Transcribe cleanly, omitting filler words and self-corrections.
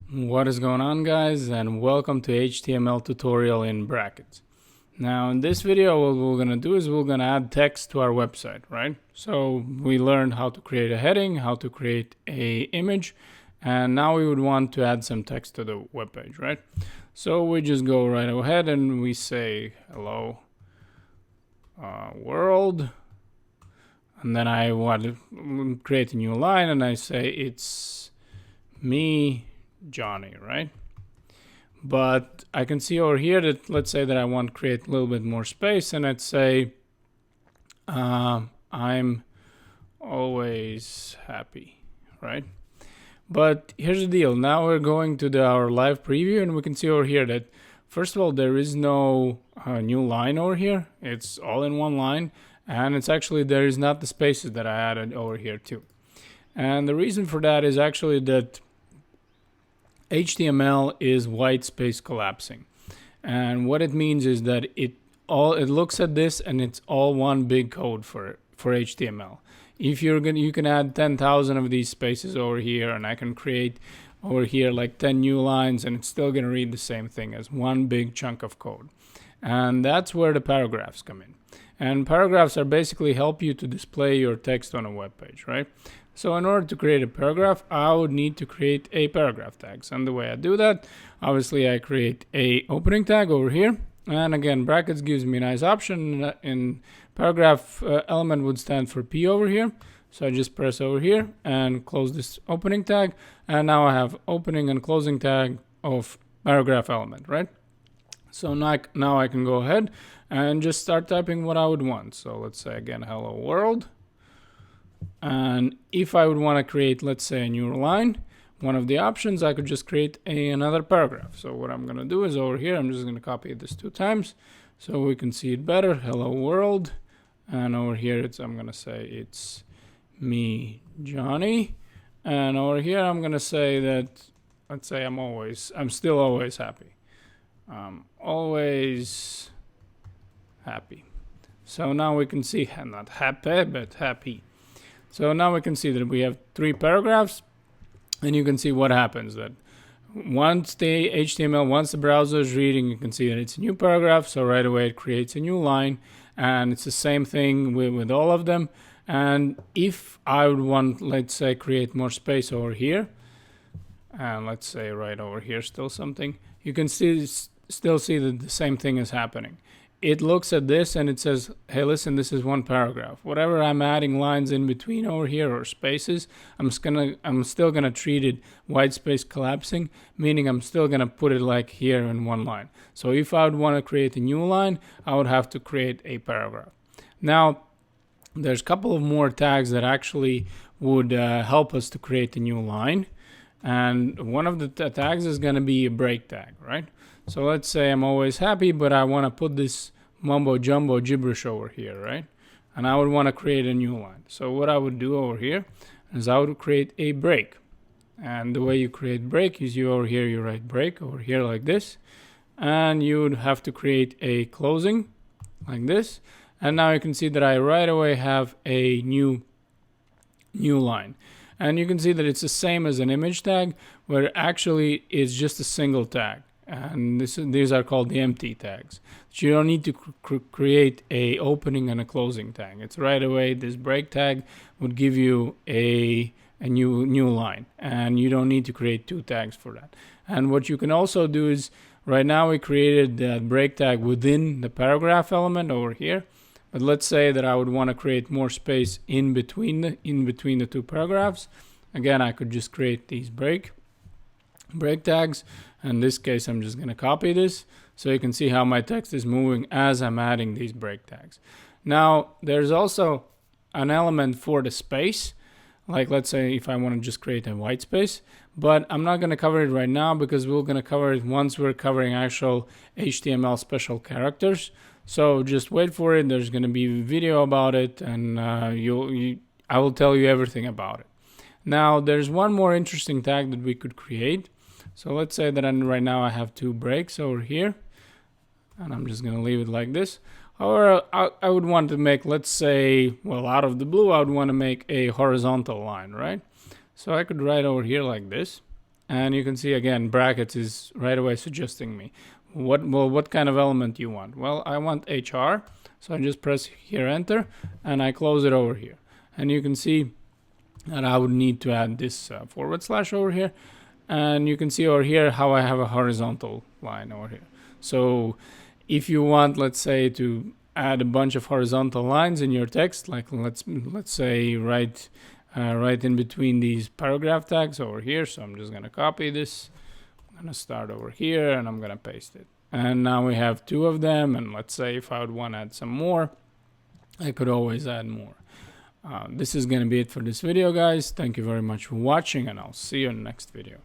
What is going on, guys, and welcome to HTML tutorial in brackets. Now in this video what we're going to do is we're going to add text to our website, right? So we learned how to create a heading, how to create a image, and now we would want to add some text to the web page, right? So we just go right ahead and we say hello world, and then I want to create a new line and I say it's me, Johnny, right? But I can see over here that let's say that I want to create a little bit more space, and I'd say I'm always happy, right? But here's the deal. Now we're going to our live preview, and we can see over here that first of all there is no new line over here. It's all in one line, and it's actually there is not the spaces that I added over here too. And the reason for that is actually that HTML is white space collapsing, and what it means is that it looks at this and it's all one big code for HTML. If you can add 10,000 of these spaces over here, and I can create over here like 10 new lines, and it's still gonna read the same thing as one big chunk of code. And that's where the paragraphs come in. And paragraphs are basically help you to display your text on a web page, right? So in order to create a paragraph, I would need to create a paragraph tags. And the way I do that, obviously I create a opening tag over here. And again, brackets gives me a nice option. In paragraph element would stand for P over here. So I just press over here and close this opening tag. And now I have opening and closing tag of paragraph element, right? So now I can go ahead and just start typing what I would want. So let's say again, hello world. And if I would want to create, let's say, a new line, one of the options, I could just create another paragraph. So what I'm going to do is over here, I'm just going to copy this 2 times so we can see it better. Hello world. And over here, I'm going to say it's me, Johnny. And over here, I'm going to say that, let's say I'm still always happy. Always happy. So now we can see, not happy, but happy. So now we can see that we have 3 paragraphs, and you can see what happens. That once the HTML, once the browser is reading, you can see that it's a new paragraph. So right away it creates a new line, and it's the same thing with all of them. And if I would want, let's say, create more space over here, and let's say right over here still something, you can still see that the same thing is happening. It looks at this and it says, hey, listen, this is one paragraph. Whatever I'm adding lines in between over here or spaces, I'm still gonna treat it white space collapsing, meaning I'm still gonna put it like here in one line. So if I would want to create a new line, I would have to create a paragraph. Now, there's a couple of more tags that actually would help us to create a new line. And one of the tags is gonna be a break tag, right? So let's say I'm always happy, but I want to put this mumbo jumbo gibberish over here, right? And I would want to create a new line. So what I would do over here is I would create a break. And the way you create break is you over here, you write break over here like this. And you would have to create a closing like this. And now you can see that I right away have a new line. And you can see that it's the same as an image tag, where actually it's just a single tag. And these are called the empty tags. So you don't need to create a opening and a closing tag. It's right away. This break tag would give you a new line, and you don't need to create 2 tags for that. And what you can also do is right now we created that break tag within the paragraph element over here. But let's say that I would want to create more space in between the 2 paragraphs. Again, I could just create these break tags. In this case, I'm just going to copy this so you can see how my text is moving as I'm adding these break tags. Now, there's also an element for the space. Like, let's say if I want to just create a white space, but I'm not going to cover it right now because we're going to cover it once we're covering actual HTML special characters. So just wait for it. There's going to be a video about it, and I will tell you everything about it. Now, there's one more interesting tag that we could create. So let's say that right now I have 2 breaks over here, and I'm just going to leave it like this. Or I would want to make, let's say, well, out of the blue, I would want to make a horizontal line, right? So I could write over here like this. And you can see again, brackets is right away suggesting me what kind of element you want. Well, I want HR, so I just press here enter, and I close it over here. And you can see that I would need to add this / over here, and you can see over here how I have a horizontal line over here. So if you want, let's say, to add a bunch of horizontal lines in your text, like let's say right in between these paragraph tags over here. So I'm just gonna copy this. I'm gonna start over here and I'm gonna paste it. And now we have 2 of them. And let's say if I would want to add some more, I could always add more. This is gonna be it for this video, guys. Thank you very much for watching, and I'll see you in the next video.